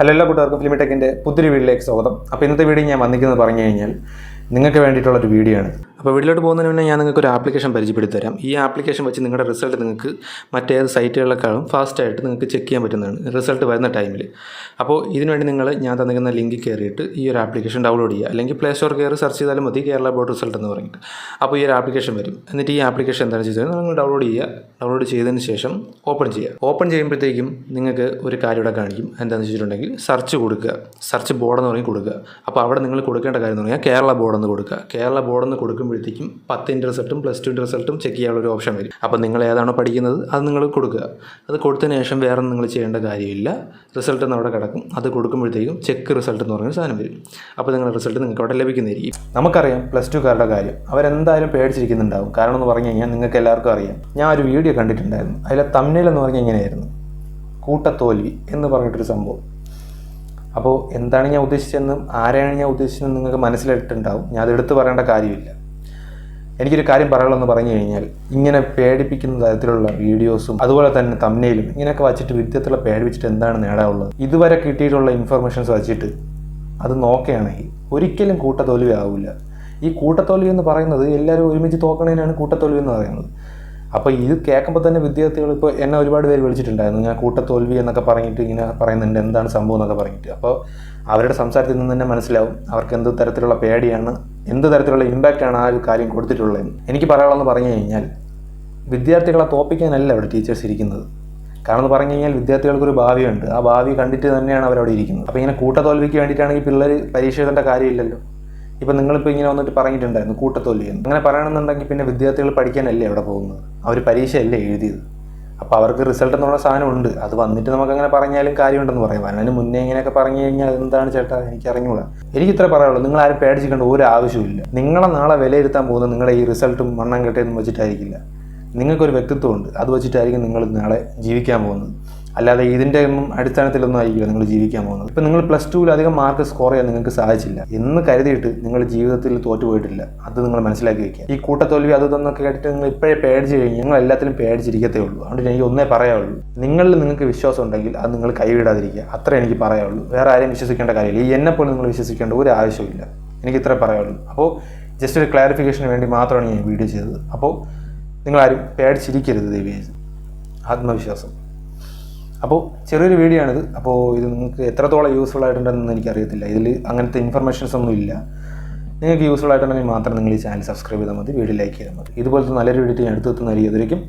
Hello എല്ലാ കൂട്ടുകാർക്കും ഫിലിമി ടെക്കിൻ്റെ പുതിയൊരു വീഡിയോയിലേക്ക് സ്വാഗതം. അപ്പോൾ ഇന്നത്തെ വീഡിയോ ഞാൻ വന്നിരിക്കുന്നത് പറഞ്ഞു കഴിഞ്ഞാൽ നിങ്ങൾക്ക് വേണ്ടിയിട്ടുള്ളൊരു വീഡിയോ ആണ്. അപ്പോൾ വീഡിയോയിലോട്ട് പോകുന്നതിന് മുന്നേ ഞാൻ നിങ്ങൾക്ക് ഒരു ആപ്ലിക്കേഷൻ പരിചയപ്പെടുത്തി തരാം. ഈ ആപ്ലിക്കേഷൻ വെച്ച് നിങ്ങളുടെ റിസൾട്ട് നിങ്ങൾക്ക് മറ്റേത് സൈറ്റുകളെക്കാളും ഫാസ്റ്റായിട്ട് നിങ്ങൾക്ക് ചെക്ക് ചെയ്യാൻ പറ്റുന്നതാണ് റിസൾട്ട് വരുന്ന ടൈമിൽ. അപ്പോൾ ഇതിനുവേണ്ടി നിങ്ങൾ ഞാൻ തന്നിരിക്കുന്ന ലിങ്കിൽ കയറിയിട്ട് ഈ ഒരു ആപ്ലിക്കേഷൻ ഡൗൺലോഡ് ചെയ്യുക, അല്ലെങ്കിൽ പ്ലേ സ്റ്റോർ കയറി സെർച്ച് ചെയ്താലും മതി കേരള ബോർഡ് റിസൾട്ട് എന്ന് പറഞ്ഞിട്ട്. അപ്പോൾ ഈ ഒരു ആപ്ലിക്കേഷൻ വരും. എന്നിട്ട് ഈ ആപ്ലിക്കേഷൻ എന്താണെന്ന് വെച്ചാൽ നിങ്ങൾ ഡൗൺലോഡ് ചെയ്യുക. ഡൗൺലോഡ് ചെയ്തതിന് ശേഷം ഓപ്പൺ ചെയ്യുക. ഓപ്പൺ ചെയ്യുമ്പോഴത്തേക്കും നിങ്ങൾക്ക് ഒരു കാര്യം ഇവിടെ കാണിക്കും. എന്താണെന്ന് വെച്ചിട്ടുണ്ടെങ്കിൽ സെർച്ച് കൊടുക്കുക, സെർച്ച് ബോർഡ് എന്ന് പറഞ്ഞ് കൊടുക്കുക. അപ്പോൾ അവിടെ നിങ്ങൾ കൊടുക്കേണ്ട കാര്യം എന്ന് പറഞ്ഞാൽ കേരള ബോർഡ് എന്ന് കൊടുക്കുക. കേരള ബോർഡ് എന്ന് കൊടുക്കുമ്പോഴത്തേക്കും 10ൻ്റെ റിസൾട്ടും +2ൻ്റെ റിസൾട്ടും ചെക്ക് ചെയ്യാനുള്ള ഒരു ഓപ്ഷൻ വരും. അപ്പോൾ നിങ്ങൾ ഏതാണോ പഠിക്കുന്നത് അത് നിങ്ങൾ കൊടുക്കുക. അത് കൊടുത്തതിന് ശേഷം വേറെ നിങ്ങൾ ചെയ്യേണ്ട കാര്യമില്ല. റിസൾട്ട് എന്ന് അവിടെ കിടക്കും. അത് കൊടുക്കുമ്പോഴത്തേക്കും ചെക്ക് റിസൾട്ട് എന്ന് പറഞ്ഞ സാധനം വരും. അപ്പോൾ നിങ്ങളുടെ റിസൾട്ട് നിങ്ങൾക്ക് അവിടെ ലഭിക്കുന്നതായിരിക്കും. നമുക്കറിയാം +2കാരുടെ കാര്യം, അവരെന്തായാലും പേടിച്ചിരിക്കുന്നുണ്ടാവും. കാരണം എന്ന് പറഞ്ഞു കഴിഞ്ഞാൽ നിങ്ങൾക്ക് എല്ലാവർക്കും അറിയാം. ഞാൻ ഒരു വീഡിയോ കണ്ടിട്ടുണ്ടായിരുന്നു. അതിലെ തംബ്നെയിൽ എന്ന് പറഞ്ഞാൽ ഇങ്ങനെയായിരുന്നു, കൂട്ടത്തോൽവി എന്ന് പറഞ്ഞിട്ടൊരു സംഭവം. അപ്പോൾ എന്താണ് ഞാൻ ഉദ്ദേശിച്ചതെന്നും ആരെയാണ് ഞാൻ ഉദ്ദേശിച്ചതെന്ന് നിങ്ങൾക്ക് മനസ്സിലായിട്ടുണ്ടാവും. ഞാൻ അതെടുത്ത് പറയേണ്ട കാര്യമില്ല. എനിക്കൊരു കാര്യം പറയാനുള്ളതെന്ന് പറഞ്ഞു കഴിഞ്ഞാൽ, ഇങ്ങനെ പേടിപ്പിക്കുന്ന തരത്തിലുള്ള വീഡിയോസും അതുപോലെ തന്നെ തംബ്നെയിലും ഇങ്ങനെയൊക്കെ വച്ചിട്ട് വിദ്യാർത്ഥികളെ പേടിപ്പിച്ചിട്ട് എന്താണ് നേടാനുള്ളത്? ഇതുവരെ കിട്ടിയിട്ടുള്ള ഇൻഫർമേഷൻസ് വച്ചിട്ട് അത് നോക്കുകയാണെങ്കിൽ ഒരിക്കലും കൂട്ടത്തോൽവി ആവില്ല. ഈ കൂട്ടത്തോൽവി എന്ന് പറയുന്നത് എല്ലാവരും ഒരുമിച്ച് തോക്കണതിനാണ് കൂട്ടത്തോൽവി എന്ന് പറയുന്നത്. അപ്പോൾ ഇത് കേൾക്കുമ്പോൾ തന്നെ വിദ്യാർത്ഥികൾ ഇപ്പോൾ എന്നെ ഒരുപാട് പേര് വിളിച്ചിട്ടുണ്ടായിരുന്നു. ഞാൻ കൂട്ടത്തോൽവി എന്നൊക്കെ പറഞ്ഞിട്ട് ഇങ്ങനെ പറയുന്നുണ്ട്, എന്താണ് സംഭവം എന്നൊക്കെ പറഞ്ഞിട്ട്. അപ്പോൾ അവരുടെ സംസാരത്തിൽ നിന്ന് തന്നെ മനസ്സിലാവും അവർക്ക് എന്ത് തരത്തിലുള്ള പേടിയാണ്, എന്ത് തരത്തിലുള്ള ഇമ്പാക്റ്റാണ് ആ ഒരു കാര്യം കൊടുത്തിട്ടുള്ളതെന്ന്. എനിക്ക് പറയാനുള്ളതെന്ന് പറഞ്ഞു കഴിഞ്ഞാൽ, വിദ്യാർത്ഥികളെ തോപ്പിക്കാനല്ല അവിടെ ടീച്ചേഴ്സ് ഇരിക്കുന്നത്. കാരണം എന്ന് പറഞ്ഞു കഴിഞ്ഞാൽ വിദ്യാർത്ഥികൾക്കൊരു ഭാവിയുണ്ട്. ആ ഭാവി കണ്ടിട്ട് തന്നെയാണ് അവരവിടെ ഇരിക്കുന്നത്. അപ്പോൾ ഇങ്ങനെ കൂട്ടത്തോൽവിക്ക് വേണ്ടിയിട്ടാണെങ്കിൽ പിള്ളേർ പരീക്ഷ എഴുതേണ്ട കാര്യമില്ലല്ലോ. ഇപ്പം നിങ്ങളിപ്പോൾ ഇങ്ങനെ വന്നിട്ട് പറഞ്ഞിട്ടുണ്ടായിരുന്നു കൂട്ടത്തോൽവി എന്ന്. അങ്ങനെ പറയണമെന്നുണ്ടെങ്കിൽ പിന്നെ വിദ്യാർത്ഥികൾ പഠിക്കാനല്ലേ അവിടെ പോകുന്നത്, അവർ പരീക്ഷയല്ലേ എഴുതിയത്. അപ്പോൾ അവർക്ക് റിസൾട്ട് എന്നുള്ള സാധനം ഉണ്ട്. അത് വന്നിട്ട് നമുക്കങ്ങനെ പറഞ്ഞാലും കാര്യമുണ്ടെന്ന് പറയാം. അതിന് മുന്നേ ഇങ്ങനെയൊക്കെ പറഞ്ഞു കഴിഞ്ഞാൽ എന്താണ് ചേട്ടാ എനിക്ക് അറിഞ്ഞൂടാ. എനിക്ക് ഇത്ര പറയാനുള്ളൂ, നിങ്ങൾ ആരും പേടിച്ചിക്കേണ്ട ഒരു ആവശ്യമില്ല. നിങ്ങളെ നാളെ വിലയിരുത്താൻ പോകുന്നത് നിങ്ങളുടെ ഈ റിസൾട്ടും മണ്ണം കെട്ടയൊന്നും വെച്ചിട്ടായിരിക്കില്ല. നിങ്ങൾക്കൊരു വ്യക്തിത്വമുണ്ട്, അത് വെച്ചിട്ടായിരിക്കും നിങ്ങൾ നാളെ ജീവിക്കാൻ പോകുന്നത്. അല്ലാതെ ഇതിൻ്റെ ഒന്നും അടിസ്ഥാനത്തിലൊന്നും ആയിരിക്കില്ല നിങ്ങൾ ജീവിക്കാൻ പോകുന്നത്. ഇപ്പം നിങ്ങൾ +2ൽ അധികം മാർക്ക് സ്കോർ ചെയ്യാൻ നിങ്ങൾക്ക് സാധിച്ചില്ല എന്ന് കരുതിയിട്ട് നിങ്ങൾ ജീവിതത്തിൽ തോറ്റുപോയിട്ടില്ല. അത് നിങ്ങൾ മനസ്സിലാക്കി വയ്ക്കുക. ഈ കൂട്ടത്തോൽവി അതൊന്നൊക്കെ കേട്ടിട്ട് നിങ്ങൾ ഇപ്പോഴേ പേടിച്ച് കഴിഞ്ഞാൽ നിങ്ങൾ എല്ലാത്തിലും പേടിച്ചിരിക്കത്തേ ഉള്ളൂ. അതുകൊണ്ട് എനിക്ക് ഒന്നേ പറയാനുള്ളൂ, നിങ്ങളിൽ നിങ്ങൾക്ക് വിശ്വാസം ഉണ്ടെങ്കിൽ അത് നിങ്ങൾ കൈവിടാതിരിക്കുക. അത്ര എനിക്ക് പറയാനുള്ളൂ. വേറെ ആരെയും വിശ്വസിക്കേണ്ട കാര്യമില്ല. ഈ എന്നെപ്പോലെ നിങ്ങൾ വിശ്വസിക്കേണ്ട ഒരു ആവശ്യമില്ല. എനിക്ക് ഇത്രേ പറയാനുള്ളൂ. അപ്പോൾ ജസ്റ്റ് ഒരു ക്ലാരിഫിക്കേഷന് വേണ്ടി മാത്രമാണ് ഞാൻ വീഡിയോ ചെയ്തത്. അപ്പോൾ നിങ്ങളാരും പേടിച്ചിരിക്കരുത്, ദയവേത് ആത്മവിശ്വാസം. അപ്പോൾ ചെറിയൊരു വീഡിയോ ആണിത്. അപ്പോൾ ഇത് നിങ്ങൾക്ക് എത്രത്തോളം യൂസ്ഫുൾ ആയിട്ടുണ്ടെന്ന് എനിക്കറിയത്തില്ല. ഇതിൽ അങ്ങനത്തെ ഇൻഫർമേഷൻസ് ഒന്നും ഇല്ല. നിങ്ങൾക്ക് യൂസ്ഫുൾ ആയിട്ടുണ്ടെങ്കിൽ മാത്രം നിങ്ങൾ ഈ ചാനൽ സബ്സ്ക്രൈബ് ചെയ്താൽ മതി, വീഡിയോ ലൈക്ക് ചെയ്താൽ മതി. ഇതുപോലത്തെ നല്ലൊരു വീഡിയോ ഞാൻ അടുത്തെത്തുന്നതായിരിക്കും.